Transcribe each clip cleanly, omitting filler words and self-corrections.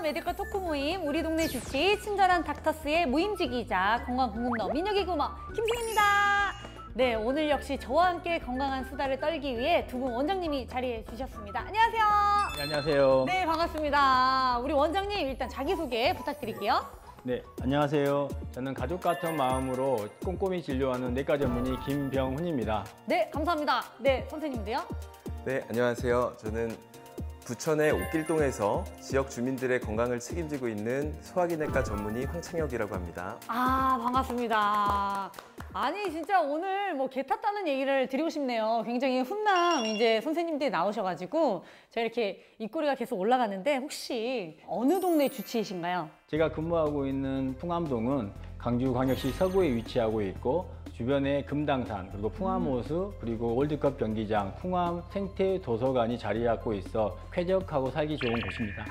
메디컬 토크 모임 우리 동네 주치 친절한 닥터스의 모임지기자 건강공급너 민혁이구머 김승희입니다. 네, 오늘 역시 저와 함께 건강한 수다를 떨기 위해 두 분 원장님이 자리해 주셨습니다. 안녕하세요. 네, 안녕하세요. 네, 반갑습니다. 우리 원장님 일단 자기소개 부탁드릴게요. 네, 안녕하세요. 저는 가족 같은 마음으로 꼼꼼히 진료하는 내과 전문의 김병훈입니다. 네, 감사합니다. 네, 선생님도요. 네, 안녕하세요. 저는 부천의 옥길동에서 지역 주민들의 건강을 책임지고 있는 소화기내과 전문의 황창혁이라고 합니다. 아, 반갑습니다. 아니 진짜 오늘 뭐 개 탔다는 얘기를 드리고 싶네요. 굉장히 훈남 이제 선생님들이 나오셔가지고 제가 이렇게 입꼬리가 계속 올라가는데 혹시 어느 동네 주치이신가요? 제가 근무하고 있는 풍암동은 광주광역시 서구에 위치하고 있고 주변에 금당산, 그리고 풍암호수, 그리고 월드컵 경기장, 풍암 생태도서관이 자리 잡고 있어 쾌적하고 살기 좋은 곳입니다.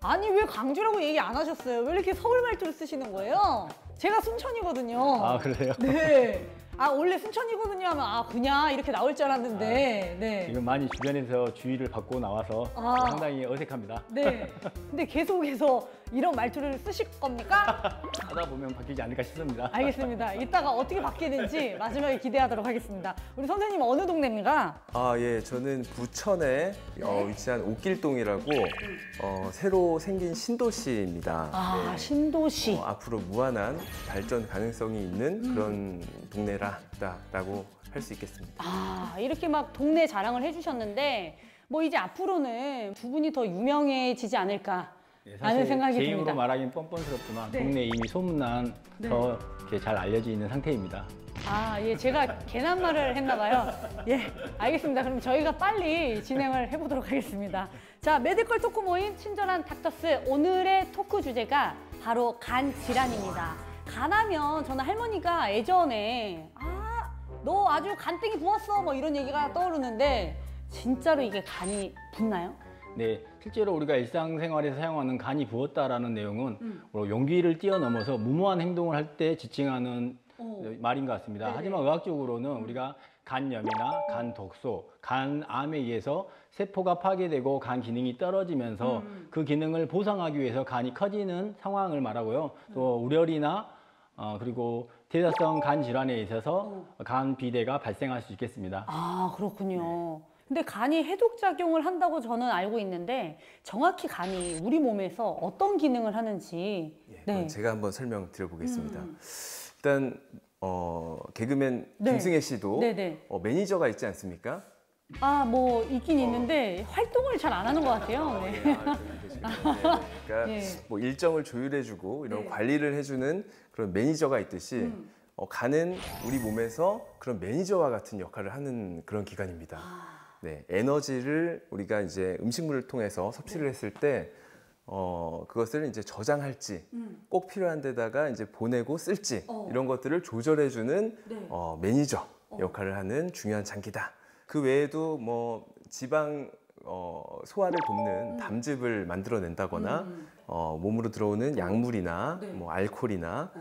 아니 왜 광주라고 얘기 안 하셨어요? 왜 이렇게 서울 말투를 쓰시는 거예요? 제가 순천이거든요. 아, 그래요? 네. 아, 원래 순천이거든요 하면 아, 그냥 이렇게 나올 줄 알았는데. 네. 지금 많이 주변에서 주의를 받고 나와서 상당히 어색합니다. 네. 근데 계속해서 이런 말투를 쓰실 겁니까? 하다 보면 바뀌지 않을까 싶습니다. 알겠습니다. 이따가 어떻게 바뀌는지 마지막에 기대하도록 하겠습니다. 우리 선생님 어느 동네입니까? 예, 저는 부천에 위치한 옥길동이라고 새로 생긴 신도시입니다. 아, 네. 신도시. 앞으로 무한한 발전 가능성이 있는 그런 동네라고 할 수 있겠습니다. 아, 이렇게 막 동네 자랑을 해주셨는데 뭐 이제 앞으로는 두 분이 더 유명해지지 않을까 라는 생각이 제 듭니다. 입으로 말하긴 뻔뻔스럽지만 네. 동네에 이미 소문난 더 이렇게 잘 알려져 있는 상태입니다. 아, 예, 제가 괜한 말을 했나 봐요. 예, 알겠습니다. 그럼 저희가 빨리 진행을 해보도록 하겠습니다. 자, 메디컬 토크 모임 친절한 닥터스 오늘의 토크 주제가 바로 간 질환입니다. 간하면 저는 할머니가 예전에 너 아주 간땡이 부었어 뭐 이런 얘기가 떠오르는데 진짜로 이게 간이 붓나요? 네, 실제로 우리가 일상생활에서 사용하는 간이 부었다라는 내용은 용기를 뛰어넘어서 무모한 행동을 할 때 지칭하는 말인 것 같습니다. 네네. 하지만 의학적으로는 우리가 간염이나 간 독소, 간암에 의해서 세포가 파괴되고 간 기능이 떨어지면서 그 기능을 보상하기 위해서 간이 커지는 상황을 말하고요. 또 우려리나 그리고 대사성 간 질환에 있어서 간 비대가 발생할 수 있겠습니다. 아, 그렇군요. 근데 간이 해독작용을 한다고 저는 알고 있는데 정확히 간이 우리 몸에서 어떤 기능을 하는지 네. 제가 한번 설명드려보겠습니다. 일단 개그맨 네. 김승혜 씨도 네네. 매니저가 있지 않습니까? 아, 뭐 있긴 있는데 활동을 잘 안 하는 것 같아요. 네. 그러니까 네. 뭐 일정을 조율해주고 이런 관리를 해주는 그런 매니저가 있듯이 간은 우리 몸에서 그런 매니저와 같은 역할을 하는 그런 기관입니다. 네, 에너지를 우리가 이제 음식물을 통해서 섭취를 했을 때 그것을 이제 저장할지 꼭 필요한 데다가 이제 보내고 쓸지 이런 것들을 조절해주는 매니저 역할을 하는 중요한 장기다. 그 외에도 뭐 지방 소화를 돕는 담즙을 만들어낸다거나 몸으로 들어오는 약물이나 뭐 알코올이나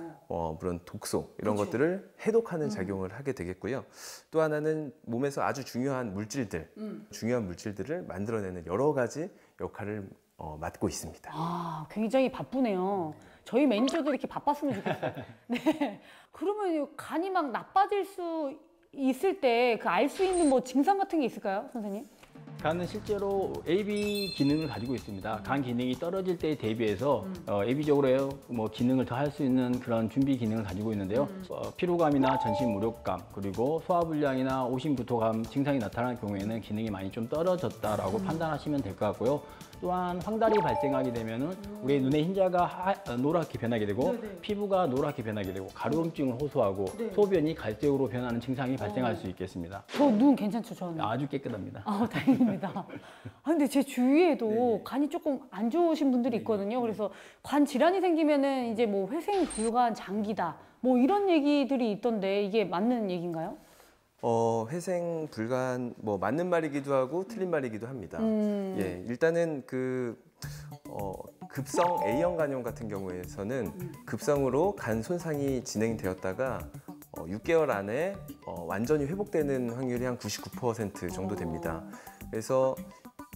그런 독소 이런 것들을 해독하는 작용을 하게 되겠고요. 또 하나는 몸에서 아주 중요한 물질들을 만들어내는 여러 가지 역할을 맡고 있습니다. 아, 굉장히 바쁘네요. 저희 매니저도 이렇게 바빴으면 좋겠어요. 네. 그러면 간이 막 나빠질 수 있을 때 그 알 수 있는 뭐 증상 같은 게 있을까요, 선생님? 간은 실제로 AB 기능을 가지고 있습니다. 간 기능이 떨어질 때에 대비해서 AB적으로 뭐 기능을 더 할 수 있는 그런 준비 기능을 가지고 있는데요. 피로감이나 전신 무력감, 그리고 소화불량이나 오심구토감 증상이 나타날 경우에는 기능이 많이 좀 떨어졌다라고 판단하시면 될 것 같고요. 또한 황달이 발생하게 되면은 우리의 눈의 흰자가 노랗게 변하게 되고 피부가 노랗게 변하게 되고 가려움증을 호소하고 소변이 갈색으로 변하는 증상이 발생할 수 있겠습니다. 저 눈 괜찮죠, 저는? 아주 깨끗합니다. 아, 다행입니다. 아, 근데 제 주위에도 간이 조금 안 좋으신 분들이 있거든요. 그래서 간 질환이 생기면은 이제 뭐 회생 불가한 장기다. 뭐 이런 얘기들이 있던데 이게 맞는 얘기인가요? 회생 불가한 뭐 맞는 말이기도 하고 틀린 말이기도 합니다. 예, 일단은 급성 A형 간염 같은 경우에서는 급성으로 간 손상이 진행되었다가 6개월 안에 완전히 회복되는 확률이 한 99% 정도 됩니다. 그래서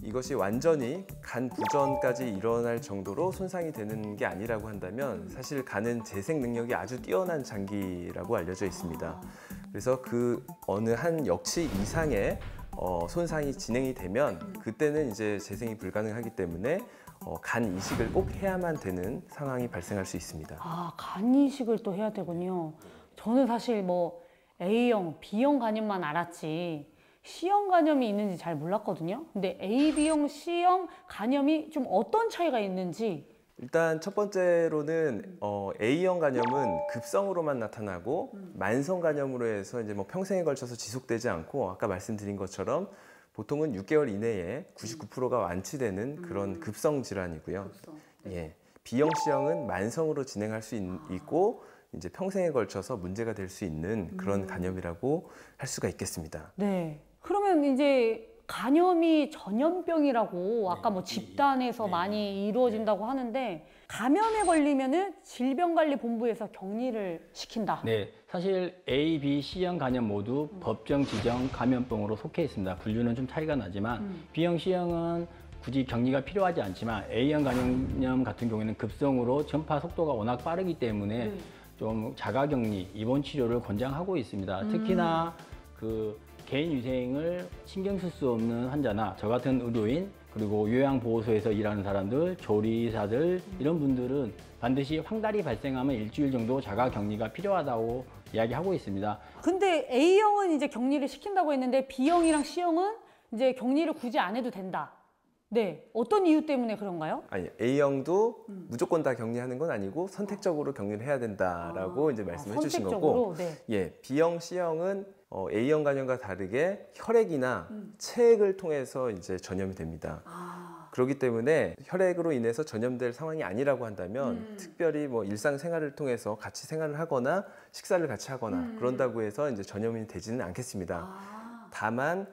이것이 완전히 간 부전까지 일어날 정도로 손상이 되는 게 아니라고 한다면 사실 간은 재생 능력이 아주 뛰어난 장기라고 알려져 있습니다. 그래서 그 어느 한 역치 이상의 손상이 진행이 되면 그때는 이제 재생이 불가능하기 때문에 간 이식을 꼭 해야만 되는 상황이 발생할 수 있습니다. 아, 간 이식을 또 해야 되군요. 저는 사실 뭐 A형, B형 간염만 알았지 C형 간염이 있는지 잘 몰랐거든요. 근데 AB 형, C형 간염이 좀 어떤 차이가 있는지. 일단 첫 번째로는 A형 간염은 급성으로만 나타나고 만성 간염으로 해서 이제 뭐 평생에 걸쳐서 지속되지 않고 아까 말씀드린 것처럼 보통은 6개월 이내에 99%가 완치되는 그런 급성 질환이고요. 예, B형, C형은 만성으로 진행할 수 있고 이제 평생에 걸쳐서 문제가 될 수 있는 그런 간염이라고 할 수가 있겠습니다. 네. 그러면 이제 간염이 전염병이라고 아까 뭐 집단에서 많이 이루어진다고 하는데 감염에 걸리면은 질병관리본부에서 격리를 시킨다. 네, 사실 A, B, C형 간염 모두 법정 지정 감염병으로 속해 있습니다. 분류는 좀 차이가 나지만 B형, C형은 굳이 격리가 필요하지 않지만 A형 간염 같은 경우에는 급성으로 전파 속도가 워낙 빠르기 때문에 좀 자가격리, 입원 치료를 권장하고 있습니다. 특히나 그 개인 위생을 신경 쓸 수 없는 환자나 저 같은 의료인 그리고 요양보호소에서 일하는 사람들, 조리사들 이런 분들은 반드시 황달이 발생하면 일주일 정도 자가격리가 필요하다고 이야기하고 있습니다. 근데 A형은 이제 격리를 시킨다고 했는데 B형이랑 C형은 이제 격리를 굳이 안 해도 된다. 네, 어떤 이유 때문에 그런가요? 아니, A형도 무조건 다 격리하는 건 아니고 선택적으로 격리를 해야 된다라고 이제 말씀해 주신 거고, 네. 예, B형, C형은 A형 간염과 다르게 혈액이나 체액을 통해서 이제 전염이 됩니다. 그렇기 때문에 혈액으로 인해서 전염될 상황이 아니라고 한다면 특별히 뭐 일상생활을 통해서 같이 생활을 하거나 식사를 같이 하거나 그런다고 해서 이제 전염이 되지는 않겠습니다. 다만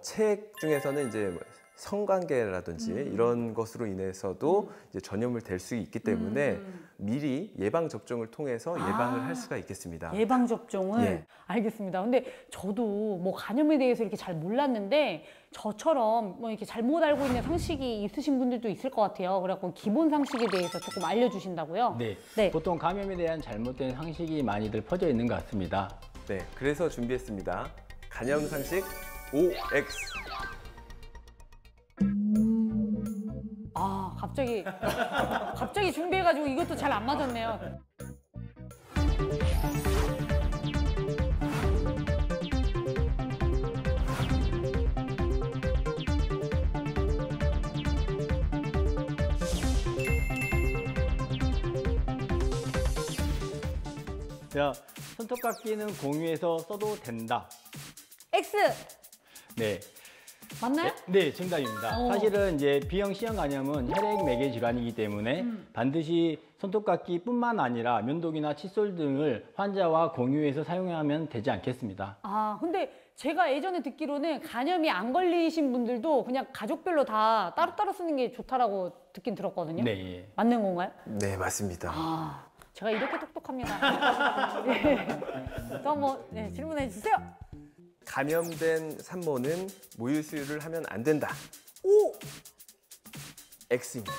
체액 중에서는 이제 성관계라든지 이런 것으로 인해서도 이제 전염을 될 수 있기 때문에 미리 예방 접종을 통해서 예방을 할 수가 있겠습니다. 예방 접종을 예. 알겠습니다. 근데 저도 뭐 간염에 대해서 이렇게 잘 몰랐는데 저처럼 뭐 이렇게 잘못 알고 있는 상식이 있으신 분들도 있을 것 같아요. 그래갖고 기본 상식에 대해서 조금 알려주신다고요? 네, 네. 보통 감염에 대한 잘못된 상식이 많이들 퍼져 있는 것 같습니다. 네, 그래서 준비했습니다. 간염 상식 OX. 아, 갑자기 준비해가지고 이것도 잘 안 맞았네요. 자, 손톱깎이는 공유해서 써도 된다. X 네. 맞나요? 네, 정답입니다. 사실은 이제 B형, C형 간염은 혈액 매개 질환이기 때문에 반드시 손톱깎이뿐만 아니라 면도기나 칫솔 등을 환자와 공유해서 사용하면 되지 않겠습니다. 아, 근데 제가 예전에 듣기로는 간염이 안 걸리신 분들도 그냥 가족별로 다 따로따로 쓰는 게 좋다라고 듣긴 들었거든요. 네. 맞는 건가요? 네, 맞습니다. 아, 제가 이렇게 똑똑합니다. 네. 또 뭐 질문해 주세요. 감염된 산모는 모유 수유를 하면 안 된다. 오! X입니다.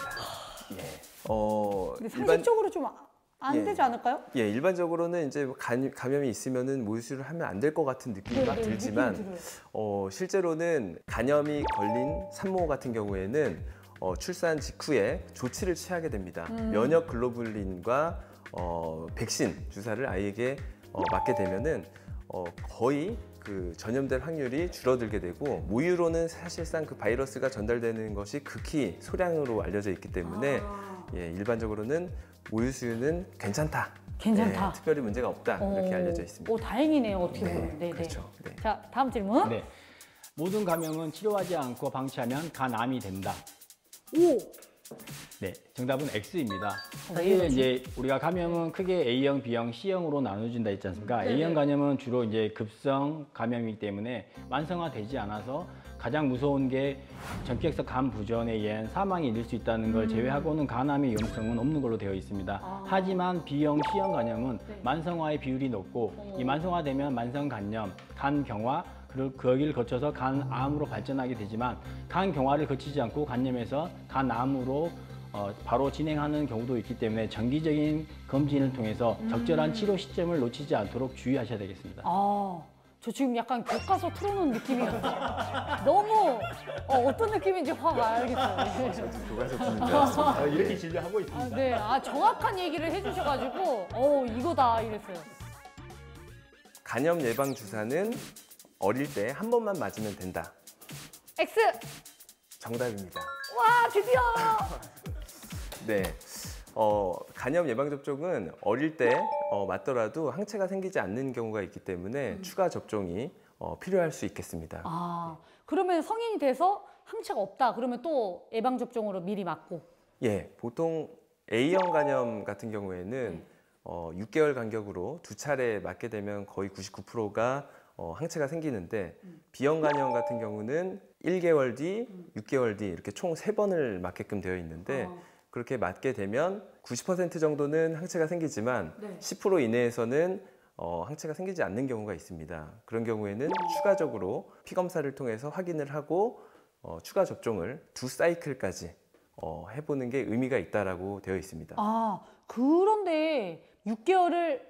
예. 근데 상식적으로 좀 안 예. 되지 않을까요? 예, 일반적으로는 이제 감염이 있으면은 모유 수유를 하면 안 될 것 같은 느낌이 막 들지만 느낌이 들어요. 실제로는 간염이 걸린 산모 같은 경우에는 출산 직후에 조치를 취하게 됩니다. 면역 글로불린과 백신 주사를 아이에게 맞게 되면은 거의 그 전염될 확률이 줄어들게 되고 모유로는 사실상 그 바이러스가 전달되는 것이 극히 소량으로 알려져 있기 때문에 예, 일반적으로는 모유 수유는 괜찮다. 괜찮다. 예, 특별히 문제가 없다. 이렇게 알려져 있습니다. 오, 다행이네요. 어떻게 네, 보면. 네, 그렇죠. 네. 네. 자, 다음 질문. 네. 모든 감염은 치료하지 않고 방치하면 간암이 된다. 오! 네, 정답은 X입니다. 왜 사실 이러지? 이제 우리가 감염은 크게 A형, B형, C형으로 나눠진다 했지 않습니까? 네네. A형 간염은 주로 이제 급성 감염이기 때문에 만성화되지 않아서 가장 무서운 게 전기핵성 간 부전에 의한 사망이 이를 수 있다는 걸 제외하고는 간암의 위험성은 없는 걸로 되어 있습니다. 하지만 B형, C형 간염은 네. 만성화의 비율이 높고 이 만성화되면 만성 간염, 간경화, 거기를 거쳐서 간암으로 발전하게 되지만 간경화를 거치지 않고 간염에서 간암으로 바로 진행하는 경우도 있기 때문에 정기적인 검진을 통해서 적절한 치료 시점을 놓치지 않도록 주의하셔야 되겠습니다. 저 지금 약간 교과서 틀어놓은 느낌이거든요. 너무 어떤 느낌인지 확 알겠어요. 교과서 듣는 줄 알았습니다. 이렇게 진료하고 있습니다. 네, 정확한 얘기를 해주셔가지고 이거다 이랬어요. 간염 예방 주사는 어릴 때 한 번만 맞으면 된다. X! 정답입니다. 와, 드디어! 네. 간염 예방 접종은 어릴 때 맞더라도 항체가 생기지 않는 경우가 있기 때문에 추가 접종이 필요할 수 있겠습니다. 그러면 성인이 돼서 항체가 없다. 그러면 또 예방 접종으로 미리 맞고. 예, 보통 A형 간염 같은 경우에는 6개월 간격으로 2차례 맞게 되면 거의 99%가 항체가 생기는데 B형 간염 같은 경우는 1개월 뒤, 6개월 뒤 이렇게 총 3번을 맞게끔 되어 있는데 그렇게 맞게 되면 90% 정도는 항체가 생기지만 10% 이내에서는 항체가 생기지 않는 경우가 있습니다. 그런 경우에는 추가적으로 피 검사를 통해서 확인을 하고 추가 접종을 2사이클까지 해보는 게 의미가 있다라고 되어 있습니다. 그런데 6개월을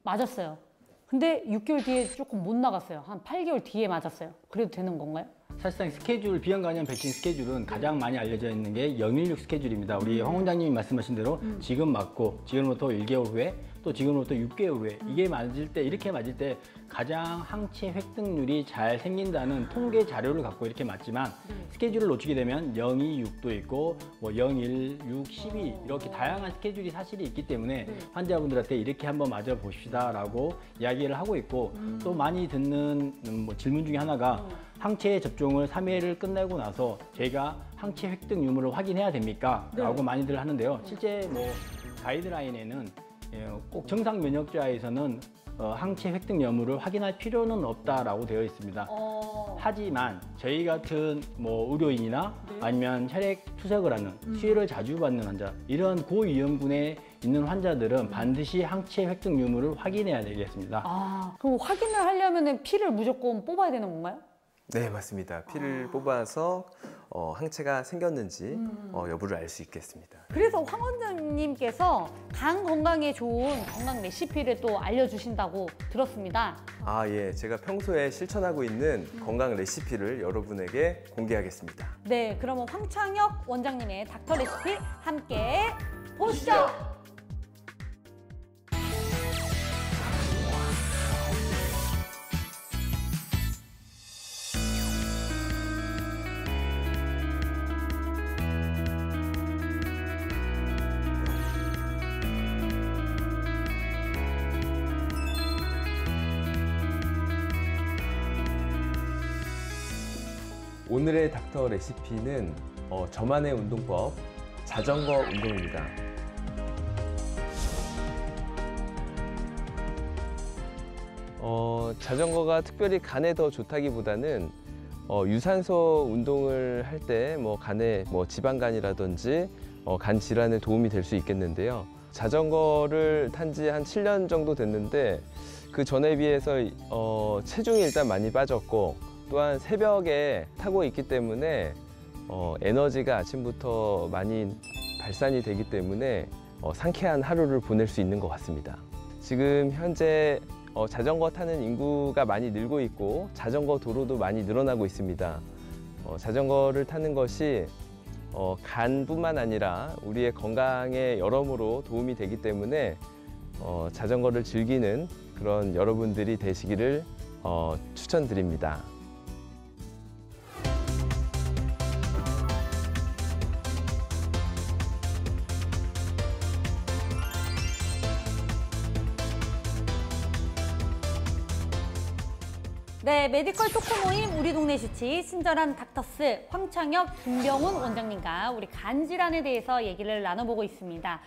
맞았어요. 근데 6개월 뒤에 조금 못 나갔어요. 한 8개월 뒤에 맞았어요. 그래도 되는 건가요? 사실상 스케줄, 비형 간염 백신 스케줄은 가장 많이 알려져 있는 게 016 스케줄입니다. 우리 황 원장님이 말씀하신 대로 지금 맞고 지금부터 1개월 후에 또 지금부터 6개월 후에 이게 맞을 때 이렇게 맞을 때 가장 항체 획득률이 잘 생긴다는 통계 자료를 갖고 이렇게 맞지만 스케줄을 놓치게 되면 026도 있고 뭐 01, 6, 12 이렇게 다양한 스케줄이 사실이 있기 때문에 환자분들한테 이렇게 한번 맞아 봅시다라고 이야기를 하고 있고 또 많이 듣는 뭐 질문 중에 하나가 항체 접종을 3회를 끝내고 나서 저희가 항체 획득 유무를 확인해야 됩니까? 라고 많이들 하는데요. 실제 뭐 가이드라인에는 꼭 정상 면역자에서는 항체 획득 여부를 확인할 필요는 없다라고 되어 있습니다. 하지만 저희 같은 뭐 의료인이나 아니면 혈액 투석을 하는 수혈을 자주 받는 환자 이런 고위험군에 있는 환자들은 반드시 항체 획득 유무를 확인해야 되겠습니다. 그럼 확인을 하려면 피를 무조건 뽑아야 되는 건가요? 네, 맞습니다. 피를 뽑아서 항체가 생겼는지 여부를 알 수 있겠습니다. 그래서 황 원장님께서 간 건강에 좋은 건강 레시피를 또 알려주신다고 들었습니다. 예. 제가 평소에 실천하고 있는 건강 레시피를 여러분에게 공개하겠습니다. 네, 그러면 황창혁 원장님의 닥터 레시피 함께 보시죠. 오늘의 닥터 레시피는 저만의 운동법, 자전거 운동입니다. 자전거가 특별히 간에 더 좋다기보다는 유산소 운동을 할 때 뭐 간에 뭐 지방간이라든지 간 질환에 도움이 될 수 있겠는데요. 자전거를 탄 지 한 7년 정도 됐는데 그 전에 비해서 체중이 일단 많이 빠졌고 또한 새벽에 타고 있기 때문에 에너지가 아침부터 많이 발산이 되기 때문에 상쾌한 하루를 보낼 수 있는 것 같습니다. 지금 현재 자전거 타는 인구가 많이 늘고 있고 자전거 도로도 많이 늘어나고 있습니다. 자전거를 타는 것이 간뿐만 아니라 우리의 건강에 여러모로 도움이 되기 때문에 자전거를 즐기는 그런 여러분들이 되시기를 추천드립니다. 네, 메디컬 토크 모임 우리 동네 슈치 친절한 닥터스 황창혁, 김병훈 원장님과 우리 간 질환에 대해서 얘기를 나눠보고 있습니다.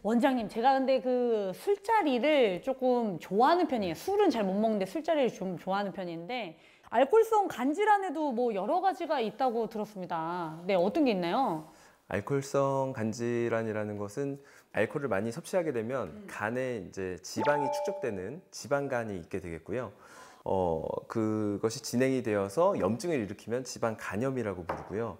원장님, 제가 근데 그 술자리를 조금 좋아하는 편이에요. 술은 잘 못 먹는데 술자리를 좀 좋아하는 편인데 알코올성 간 질환에도 뭐 여러 가지가 있다고 들었습니다. 네, 어떤 게 있나요? 알코올성 간질환이라는 것은 알코올을 많이 섭취하게 되면 간에 이제 지방이 축적되는 지방간이 있게 되겠고요. 그것이 진행이 되어서 염증을 일으키면 지방 간염이라고 부르고요.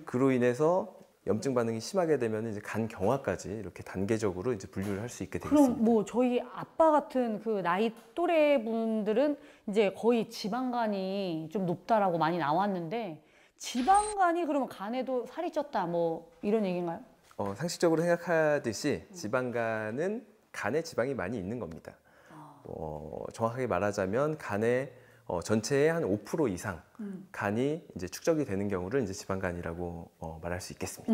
그로 인해서 염증 반응이 심하게 되면 이제 간 경화까지 이렇게 단계적으로 이제 분류를 할 수 있게 되겠습니다. 그럼 뭐 저희 아빠 같은 그 나이 또래 분들은 이제 거의 지방간이 좀 높다라고 많이 나왔는데 지방간이 그러면 간에도 살이 쪘다 뭐 이런 얘기인가요? 상식적으로 생각하듯이 지방간은 간에 지방이 많이 있는 겁니다. 정확하게 말하자면 간의 전체의 한 5% 이상 간이 이제 축적이 되는 경우를 이제 지방간이라고 말할 수 있겠습니다.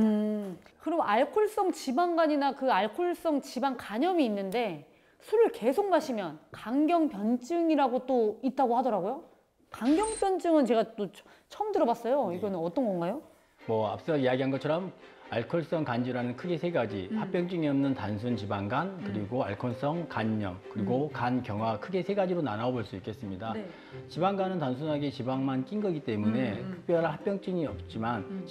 그럼 알코올성 지방간이나 그 알코올성 지방 간염이 있는데 술을 계속 마시면 간경변증이라고 또 있다고 하더라고요. 간경변증은 제가 또 처음 들어봤어요. 이거는 어떤 건가요? 뭐 앞서 이야기한 것처럼 알코올성 간질환은 크게 세 가지, 합병증이 없는 단순 지방간, 그리고 알코올성 간염, 그리고 간 경화 크게 세 가지로 나눠볼 수 있겠습니다. 네. 지방간은 단순하게 지방만 낀 거기 때문에 특별한 합병증이 없지만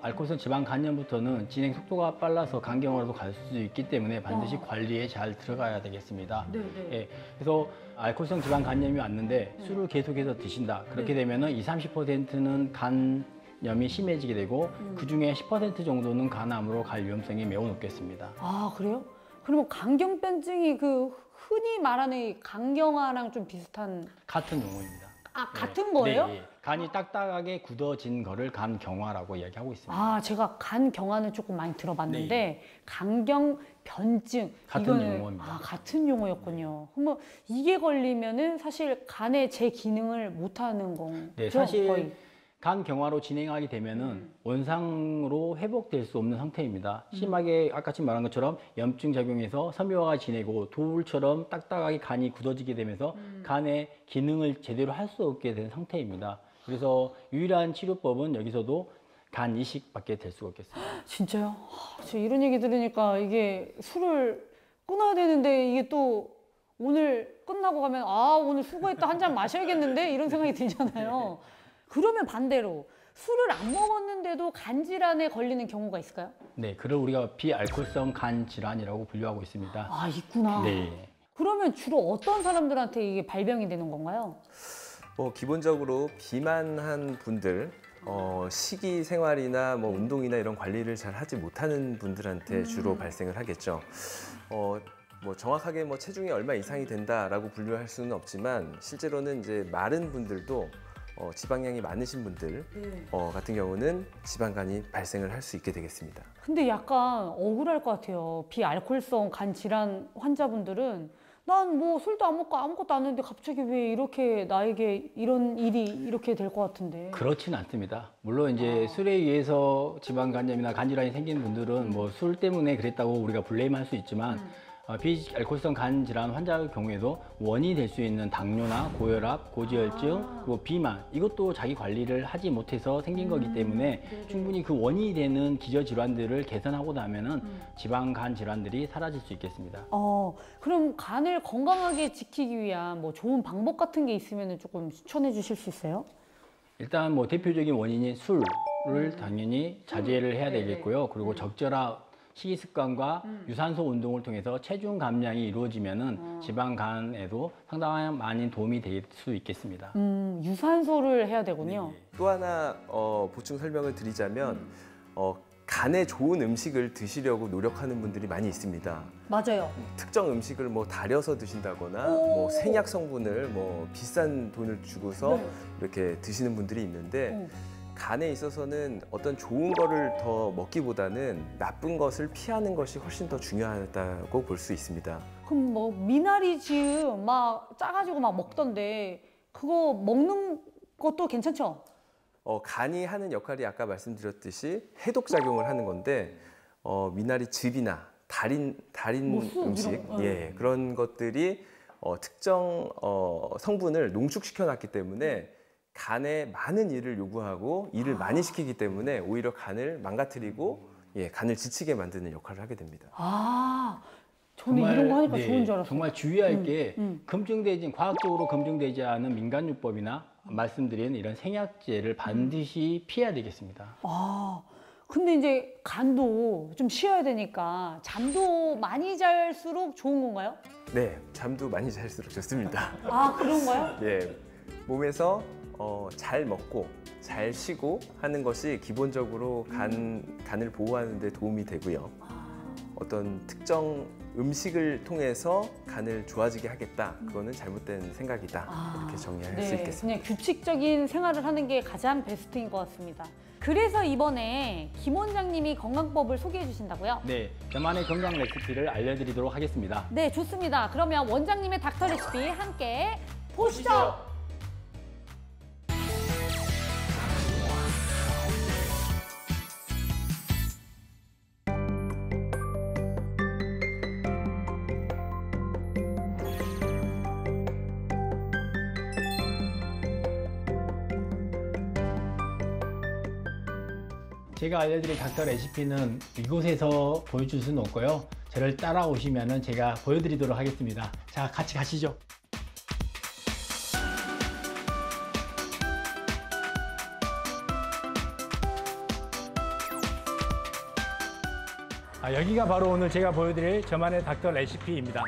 알코올성 지방 간염부터는 진행 속도가 빨라서 간 경화로도 갈 수 있기 때문에 반드시 관리에 잘 들어가야 되겠습니다. 네, 네. 예, 그래서 알코올성 지방 간염이 왔는데 술을 계속해서 드신다. 그렇게 되면은 20~30%는 간염이 심해지게 되고 그 중에 10% 정도는 간암으로 갈 위험성이 매우 높겠습니다. 아, 그래요? 그러면 간경변증이 그 흔히 말하는 이 간경화랑 좀 비슷한 같은 용어입니다. 같은 거예요? 네, 예. 간이 딱딱하게 굳어진 거를 간 경화라고 이야기하고 있습니다. 아, 제가 간 경화는 조금 많이 들어봤는데 간경변증 같은 용어입니다. 같은 용어였군요. 그러면 이게 걸리면은 사실 간의 제 기능을 못 하는 거죠? 네, 사실 거의. 간 경화로 진행하게 되면은 원상으로 회복될 수 없는 상태입니다. 심하게 아까 말한 것처럼 염증 작용해서 섬유화가 지내고 돌처럼 딱딱하게 간이 굳어지게 되면서 간의 기능을 제대로 할 수 없게 된 상태입니다. 그래서 유일한 치료법은 여기서도 간 이식밖에 될 수가 없겠습니다. 진짜요? 저 이런 얘기 들으니까 이게 술을 끊어야 되는데 이게 또 오늘 끝나고 가면 오늘 수고했다 한 잔 마셔야겠는데 이런 생각이 들잖아요. 그러면 반대로 술을 안 먹었는데도 간 질환에 걸리는 경우가 있을까요? 네, 그걸 우리가 비알코올성 간 질환이라고 분류하고 있습니다. 아, 있구나. 네. 그러면 주로 어떤 사람들한테 이게 발병이 되는 건가요? 기본적으로 비만한 분들, 식이 생활이나 뭐 운동이나 이런 관리를 잘 하지 못하는 분들한테 주로 발생을 하겠죠. 뭐 정확하게 뭐 체중이 얼마 이상이 된다라고 분류할 수는 없지만 실제로는 이제 마른 분들도 지방량이 많으신 분들 같은 경우는 지방간이 발생을 할 수 있게 되겠습니다. 근데 약간 억울할 것 같아요. 비알코올성 간 질환 환자분들은 난 뭐 술도 안 먹고 아무것도 안 했는데 갑자기 왜 이렇게 나에게 이런 일이 이렇게 될 것 같은데. 그렇지는 않습니다. 물론 이제 술에 의해서 지방 간염이나 간 질환이 생기는 분들은 뭐 술 때문에 그랬다고 우리가 블레임할 수 있지만 비알코올성 간 질환 환자의 경우에도 원인이 될 수 있는 당뇨나 고혈압, 고지혈증, 그리고 비만 이것도 자기 관리를 하지 못해서 생긴 거기 때문에 충분히 그 원인이 되는 기저 질환들을 개선하고 나면은 지방 간 질환들이 사라질 수 있겠습니다. 그럼 간을 건강하게 지키기 위한 뭐 좋은 방법 같은 게 있으면 조금 추천해 주실 수 있어요? 일단 뭐 대표적인 원인이 술을 당연히 자제를 해야 되겠고요. 그리고 적절한 식이 습관과 유산소 운동을 통해서 체중 감량이 이루어지면은 지방 간에도 상당한 많이 도움이 될 수 있겠습니다. 유산소를 해야 되군요. 또 하나 보충 설명을 드리자면 간에 좋은 음식을 드시려고 노력하는 분들이 많이 있습니다. 맞아요. 특정 음식을 뭐 달여서 드신다거나 뭐 생약 성분을 뭐 비싼 돈을 주고서 이렇게 드시는 분들이 있는데 간에 있어서는 어떤 좋은 거를 더 먹기보다는 나쁜 것을 피하는 것이 훨씬 더 중요하다고 볼 수 있습니다. 그럼 뭐 미나리즙 막 짜가지고 막 먹던데 그거 먹는 것도 괜찮죠? 간이 하는 역할이 아까 말씀드렸듯이 해독 작용을 하는 건데 미나리즙이나 달인 음식 그런 것들이 특정 성분을 농축시켜 놨기 때문에 간에 많은 일을 요구하고 일을 많이 시키기 때문에 오히려 간을 망가뜨리고 간을 지치게 만드는 역할을 하게 됩니다. 저는 이런 거 하니까 좋은 줄 알았어요. 정말 주의할 게 과학적으로 검증되지 않은 민간요법이나 말씀드린 이런 생약제를 반드시 피해야 되겠습니다. 근데 이제 간도 좀 쉬어야 되니까 잠도 많이 잘수록 좋은 건가요? 네, 잠도 많이 잘수록 좋습니다. 그런가요? 예. 몸에서 잘 먹고 잘 쉬고 하는 것이 기본적으로 간을 보호하는 데 도움이 되고요. 어떤 특정 음식을 통해서 간을 좋아지게 하겠다. 그거는 잘못된 생각이다. 이렇게 정리할 수 있겠습니다. 그냥 규칙적인 생활을 하는 게 가장 베스트인 것 같습니다. 그래서 이번에 김 원장님이 건강법을 소개해 주신다고요? 네, 저만의 건강 레시피를 알려드리도록 하겠습니다. 네, 좋습니다. 그러면 원장님의 닥터 레시피 함께 보시죠. 제가 알려드릴 닥터 레시피는 이곳에서 보여줄 수는 없고요. 저를 따라오시면 제가 보여드리도록 하겠습니다. 자, 같이 가시죠. 여기가 바로 오늘 제가 보여드릴 저만의 닥터 레시피입니다.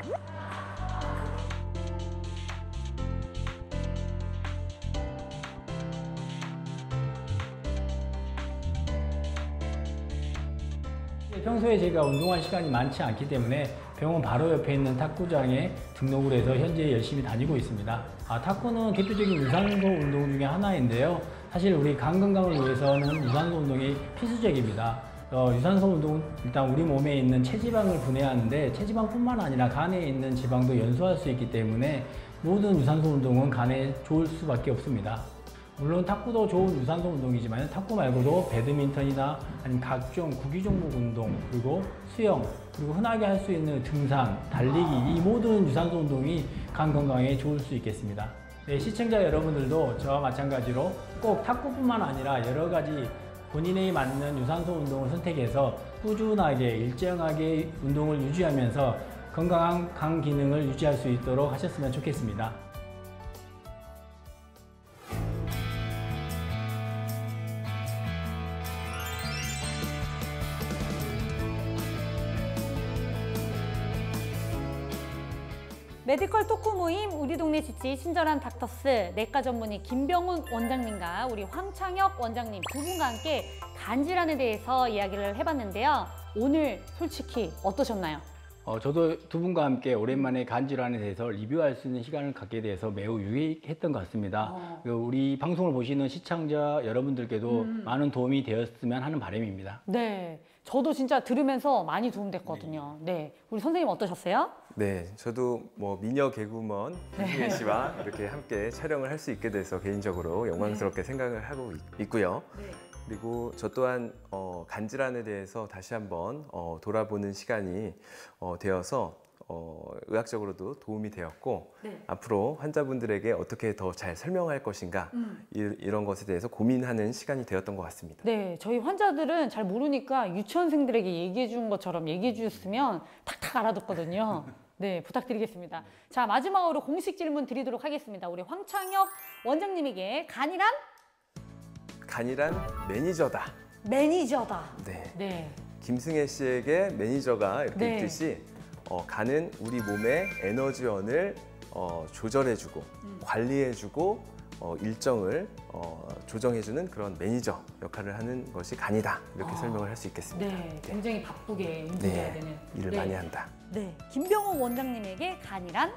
평소에 제가 운동할 시간이 많지 않기 때문에 병원 바로 옆에 있는 탁구장에 등록을 해서 현재 열심히 다니고 있습니다. 탁구는 대표적인 유산소 운동 중에 하나인데요. 사실 우리 간 건강을 위해서는 유산소 운동이 필수적입니다. 유산소 운동은 일단 우리 몸에 있는 체지방을 분해하는데 체지방뿐만 아니라 간에 있는 지방도 연소할 수 있기 때문에 모든 유산소 운동은 간에 좋을 수밖에 없습니다. 물론 탁구도 좋은 유산소 운동이지만 탁구 말고도 배드민턴이나 아니면 각종 구기 종목 운동, 그리고 수영, 그리고 흔하게 할 수 있는 등산, 달리기, 이 모든 유산소 운동이 간 건강에 좋을 수 있겠습니다. 네, 시청자 여러분들도 저와 마찬가지로 꼭 탁구뿐만 아니라 여러 가지 본인에 맞는 유산소 운동을 선택해서 꾸준하게 일정하게 운동을 유지하면서 건강한 간 기능을 유지할 수 있도록 하셨으면 좋겠습니다. 메디컬 토크 모임 우리 동네 지치 친절한 닥터스 내과 전문의 김병훈 원장님과 우리 황창혁 원장님 두 분과 함께 간질환에 대해서 이야기를 해봤는데요. 오늘 솔직히 어떠셨나요? 저도 두 분과 함께 오랜만에 간질환에 대해서 리뷰할 수 있는 시간을 갖게 돼서 매우 유익했던 것 같습니다. 우리 방송을 보시는 시청자 여러분들께도 많은 도움이 되었으면 하는 바람입니다. 네, 저도 진짜 들으면서 많이 도움됐거든요. 네, 우리 선생님 어떠셨어요? 네, 저도 미녀 개구먼 김승혜 씨와 이렇게 함께 촬영을 할 수 있게 돼서 개인적으로 영광스럽게 생각을 하고 있고요. 그리고 저 또한 간질환에 대해서 다시 한번 돌아보는 시간이 되어서 의학적으로도 도움이 되었고 앞으로 환자분들에게 어떻게 더 잘 설명할 것인가 이런 것에 대해서 고민하는 시간이 되었던 것 같습니다. 네, 저희 환자들은 잘 모르니까 유치원생들에게 얘기해 준 것처럼 얘기해 주셨으면 탁탁 알아듣거든요. 네, 부탁드리겠습니다. 자, 마지막으로 공식 질문 드리도록 하겠습니다. 우리 황창혁 원장님에게 간이란 매니저다. 매니저다. 네. 김승혜 씨에게 매니저가 이렇게 있듯이 간은 우리 몸의 에너지원을 조절해주고 관리해주고 일정을 조정해주는 그런 매니저 역할을 하는 것이 간이다. 이렇게 설명을 할 수 있겠습니다. 네, 굉장히 바쁘게 움직여야 되는 일을 많이 한다. 네, 김병훈 원장님에게 간이란?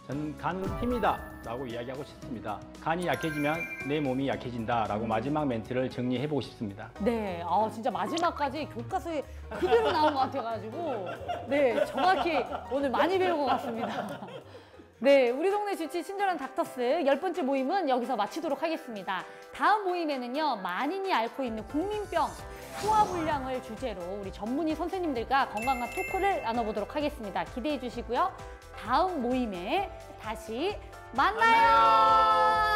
저는 간은 힘이다 라고 이야기하고 싶습니다. 간이 약해지면 내 몸이 약해진다 라고 마지막 멘트를 정리해보고 싶습니다. 네, 진짜 마지막까지 교과서에 그대로 나온 것 같아가지고 네, 정확히 오늘 많이 배운 것 같습니다. 네, 우리 동네 주치 친절한 닥터스 10번째 모임은 여기서 마치도록 하겠습니다. 다음 모임에는요, 만인이 앓고 있는 국민병 소화불량을 주제로 우리 전문의 선생님들과 건강한 토크를 나눠보도록 하겠습니다. 기대해 주시고요. 다음 모임에 다시 만나요.